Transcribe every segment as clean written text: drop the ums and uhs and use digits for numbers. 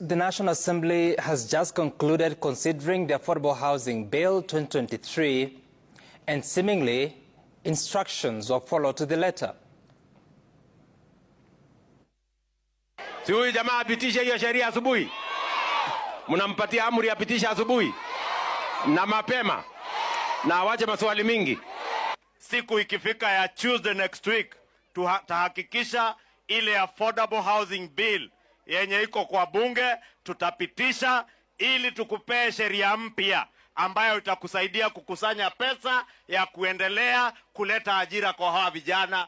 The National Assembly has just concluded considering the Affordable Housing Bill 2023, and seemingly instructions were followed to the letter. Si huyu jamaa apitishe hiyo sheria asubuhi. Mnampatia amri apitishe asubuhi na mapema na awache maswali mingi. Siku ikifika ya Tuesday next week tutahakikisha ile Affordable Housing Bill yenye iko kwa bunge tutapitisha ili tukupee sheria mpya ambayo itakusaidia kukusanya pesa ya kuendelea kuleta ajira kwa hawa vijana.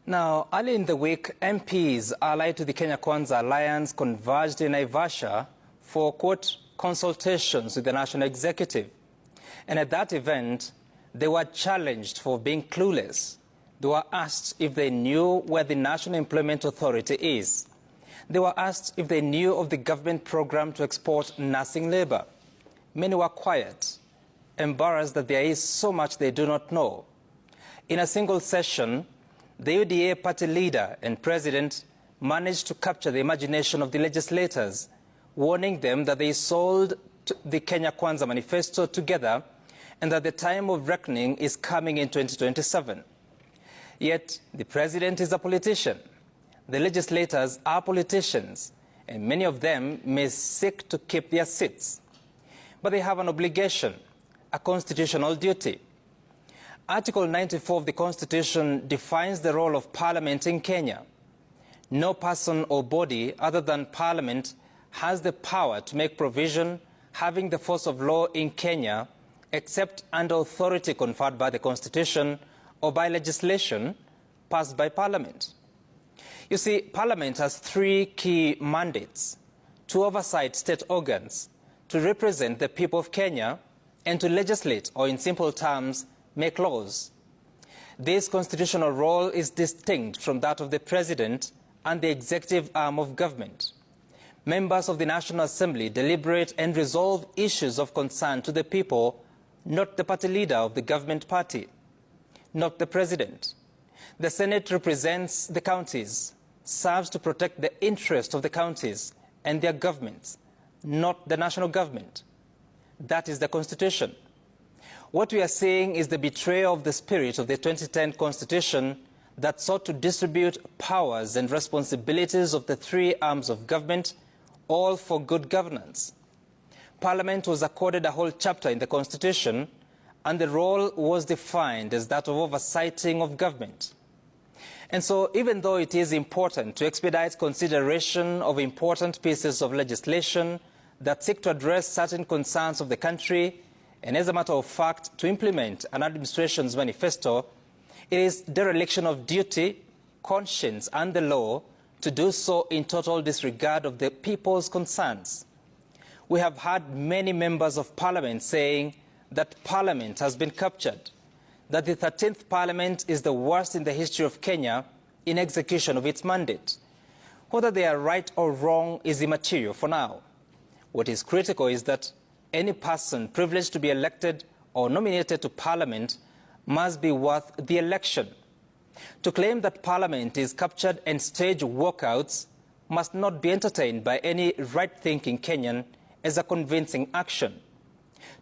Now, early in the week, MPs allied to the Kenya Kwanza Alliance converged in Naivasha for, quote, consultations with the National Executive. And at that event, they were challenged for being clueless. They were asked if they knew where the National Employment Authority is. They were asked if they knew of the government program to export nursing labor. Many were quiet, embarrassed that there is so much they do not know. In a single session, the UDA party leader and president managed to capture the imagination of the legislators, warning them that they sold the Kenya Kwanza manifesto together and that the time of reckoning is coming in 2027. Yet, the president is a politician. The legislators are politicians, and many of them may seek to keep their seats. But they have an obligation, a constitutional duty. Article 94 of the Constitution defines the role of Parliament in Kenya. No person or body other than Parliament has the power to make provision having the force of law in Kenya except under authority conferred by the Constitution or by legislation passed by Parliament. You see, Parliament has three key mandates: to oversight state organs, to represent the people of Kenya, and to legislate, or in simple terms, make laws. This constitutional role is distinct from that of the President and the executive arm of government. Members of the National Assembly deliberate and resolve issues of concern to the people, not the party leader of the government party, not the President. The Senate represents the counties, serves to protect the interests of the counties and their governments, not the national government. That is the Constitution. What we are seeing is the betrayal of the spirit of the 2010 Constitution that sought to distribute powers and responsibilities of the three arms of government, all for good governance. Parliament was accorded a whole chapter in the Constitution, and the role was defined as that of oversighting of government. And so, even though it is important to expedite consideration of important pieces of legislation that seek to address certain concerns of the country, and as a matter of fact, to implement an administration's manifesto, it is dereliction of duty, conscience, and the law to do so in total disregard of the people's concerns. We have heard many members of Parliament saying that Parliament has been captured, that the 13th Parliament is the worst in the history of Kenya in execution of its mandate. Whether they are right or wrong is immaterial for now. What is critical is that any person privileged to be elected or nominated to Parliament must be worth the election. To claim that Parliament is captured and stage walkouts must not be entertained by any right-thinking Kenyan as a convincing action.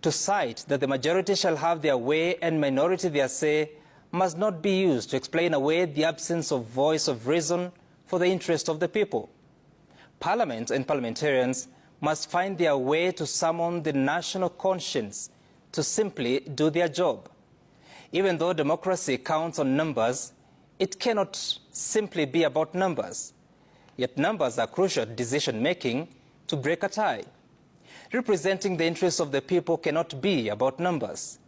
To cite that the majority shall have their way and minority their say must not be used to explain away the absence of voice of reason for the interest of the people. Parliament and parliamentarians must find their way to summon the national conscience to simply do their job. Even though democracy counts on numbers, it cannot simply be about numbers. Yet numbers are crucial to decision-making to break a tie. Representing the interests of the people cannot be about numbers.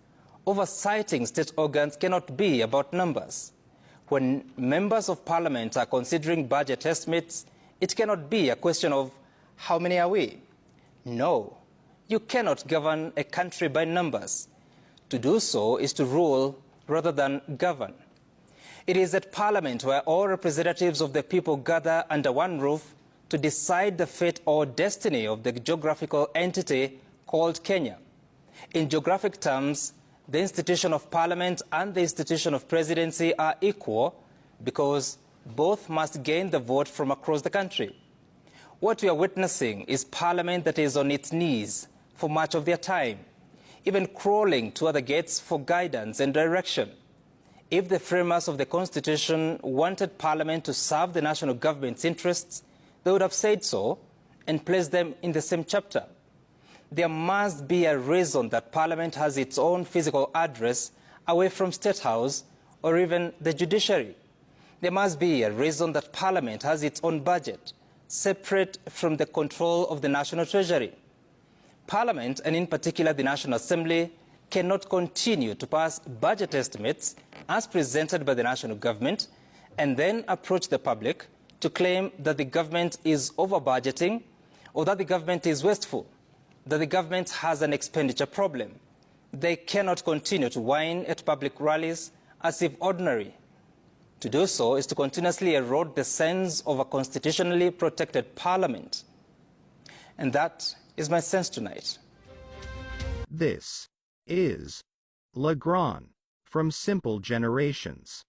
Oversighting state organs cannot be about numbers. When members of Parliament are considering budget estimates, it cannot be a question of how many are we? No, you cannot govern a country by numbers. To do so is to rule rather than govern. It is at Parliament where all representatives of the people gather under one roof to decide the fate or destiny of the geographical entity called Kenya. In geographic terms, the institution of Parliament and the institution of presidency are equal because both must gain the vote from across the country. What we are witnessing is Parliament that is on its knees for much of their time, even crawling to other gates for guidance and direction. If the framers of the Constitution wanted Parliament to serve the national government's interests, they would have said so and placed them in the same chapter. There must be a reason that Parliament has its own physical address away from State House or even the judiciary. There must be a reason that Parliament has its own budget, separate from the control of the National Treasury. Parliament, and in particular the National Assembly, cannot continue to pass budget estimates as presented by the national government and then approach the public to claim that the government is over-budgeting or that the government is wasteful, that the government has an expenditure problem. They cannot continue to whine at public rallies as if ordinary. To do so is to continuously erode the sense of a constitutionally protected parliament. And that is my sense tonight. This is Legrand from Simple Generations.